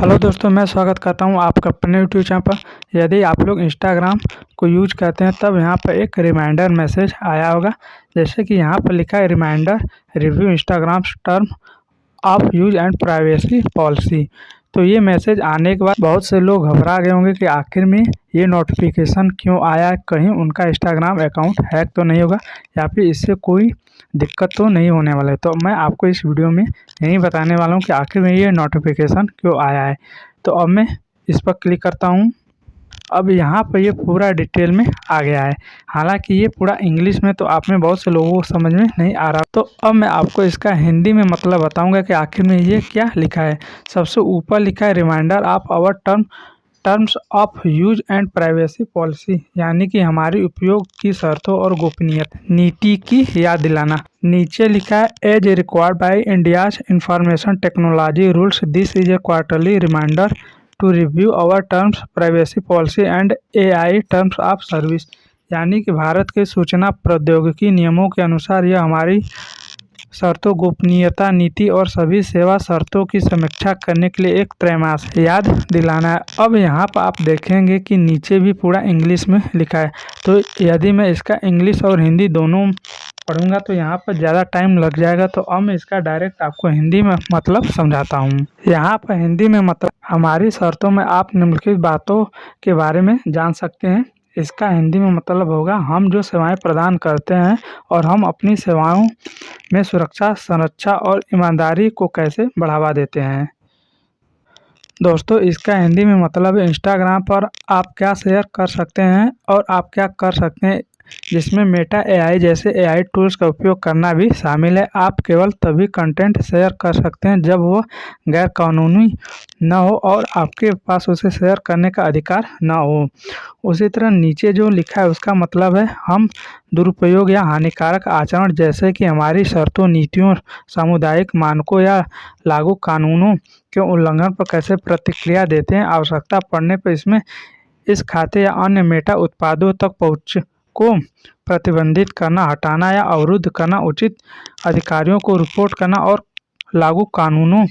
Hello दोस्तों, मैं स्वागत करता हूं आपका अपने यूट्यूब चैनल पर। यदि आप लोग इंस्टाग्राम को यूज करते हैं तब यहां पर एक रिमाइंडर मैसेज आया होगा। जैसे कि यहां पर लिखा है reminder review Instagram term of use and privacy policy. तो ये मैसेज आने के बाद बहुत से लोग घबरा गए होंगे कि आखिर में ये नोटिफिकेशन क्यों आया है, कहीं उनका इंस्टाग्राम अकाउंट हैक तो नहीं होगा या फिर इससे कोई दिक्कत तो नहीं होने वाला है। तो मैं आपको इस वीडियो में यही बताने वाला हूँ कि आखिर में ये नोटिफिकेशन क्यों आया है। तो अब मैं इस पर क्लिक करता हूँ। अब यहाँ पर ये पूरा डिटेल में आ गया है। हालांकि ये पूरा इंग्लिश में तो आप में बहुत से लोगों को समझ में नहीं आ रहा। तो अब मैं आपको इसका हिंदी में मतलब बताऊंगा कि आखिर में ये क्या लिखा है। सबसे ऊपर लिखा है reminder of our terms of use and privacy policy, यानी कि हमारी उपयोग की शर्तों और गोपनीयता नीति की याद दिलाना। नीचे लिखा है as required by India's information technology rules this is a quarterly reminder to review our terms privacy policy and AI terms of service, यानी कि भारत के सूचना प्रौद्योगिकी नियमों के अनुसार यह हमारी शर्तों, गोपनीयता नीति और सभी सेवा शर्तों की समीक्षा करने के लिए एक त्रैमासिक याद दिलाना है। अब यहाँ पर आप देखेंगे कि नीचे भी पूरा इंग्लिश में लिखा है। तो यदि मैं इसका इंग्लिश और हिंदी दोनों पढ़ूंगा तो यहाँ पर ज़्यादा टाइम लग जाएगा। तो अब मैं इसका डायरेक्ट आपको हिंदी में मतलब समझाता हूँ। यहाँ पर हिंदी में मतलब हमारी शर्तों में आप निम्नलिखित बातों के बारे में जान सकते हैं। इसका हिंदी में मतलब होगा हम जो सेवाएं प्रदान करते हैं और हम अपनी सेवाओं में सुरक्षा, संरक्षा और ईमानदारी को कैसे बढ़ावा देते हैं। दोस्तों, इसका हिंदी में मतलब इंस्टाग्राम पर आप क्या शेयर कर सकते हैं और आप क्या कर सकते हैं, जिसमें मेटा एआई जैसे एआई टूल्स का उपयोग करना भी शामिल है। आप केवल तभी कंटेंट शेयर कर सकते हैं जब वो गैर कानूनी न हो और आपके पास उसे शेयर करने का अधिकार न हो। उसी तरह नीचे जो लिखा है उसका मतलब है हम दुरुपयोग या हानिकारक आचरण जैसे कि हमारी शर्तों, नीतियों, सामुदायिक मानकों या लागू कानूनों के उल्लंघन पर कैसे प्रतिक्रिया देते हैं। आवश्यकता पड़ने पर इसमें इस खाते या अन्य मेटा उत्पादों तक पहुँच को प्रतिबंधित करना, हटाना या अवरुद्ध करना, उचित अधिकारियों को रिपोर्ट करना और लागू कानूनों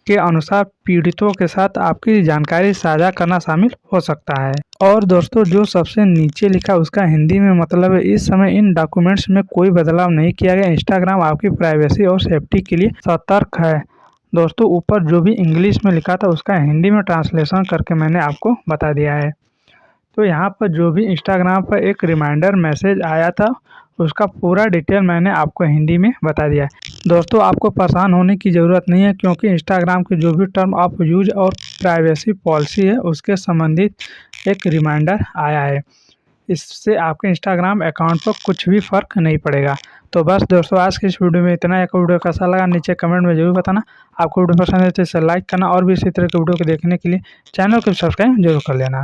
के अनुसार पीड़ितों के साथ आपकी जानकारी साझा करना शामिल हो सकता है। और दोस्तों, जो सबसे नीचे लिखा उसका हिंदी में मतलब है इस समय इन डॉक्यूमेंट्स में कोई बदलाव नहीं किया गया। इंस्टाग्राम आपकी प्राइवेसी और सेफ्टी के लिए सतर्क है। दोस्तों, ऊपर जो भी इंग्लिश में लिखा था उसका हिंदी में ट्रांसलेशन करके मैंने आपको बता दिया है। तो यहाँ पर जो भी इंस्टाग्राम पर एक रिमाइंडर मैसेज आया था उसका पूरा डिटेल मैंने आपको हिंदी में बता दिया है। दोस्तों, आपको परेशान होने की ज़रूरत नहीं है, क्योंकि इंस्टाग्राम की जो भी टर्म ऑफ यूज और प्राइवेसी पॉलिसी है उसके संबंधित एक रिमाइंडर आया है। इससे आपके इंस्टाग्राम अकाउंट पर कुछ भी फ़र्क नहीं पड़ेगा। तो बस दोस्तों, आज की इस वीडियो में इतना। एक वीडियो कैसा लगा नीचे कमेंट में ज़रूर बताना। आपको वीडियो पसंद है तो इसे लाइक करना और भी इसी तरह के वीडियो को देखने के लिए चैनल को सब्सक्राइब जरूर कर लेना।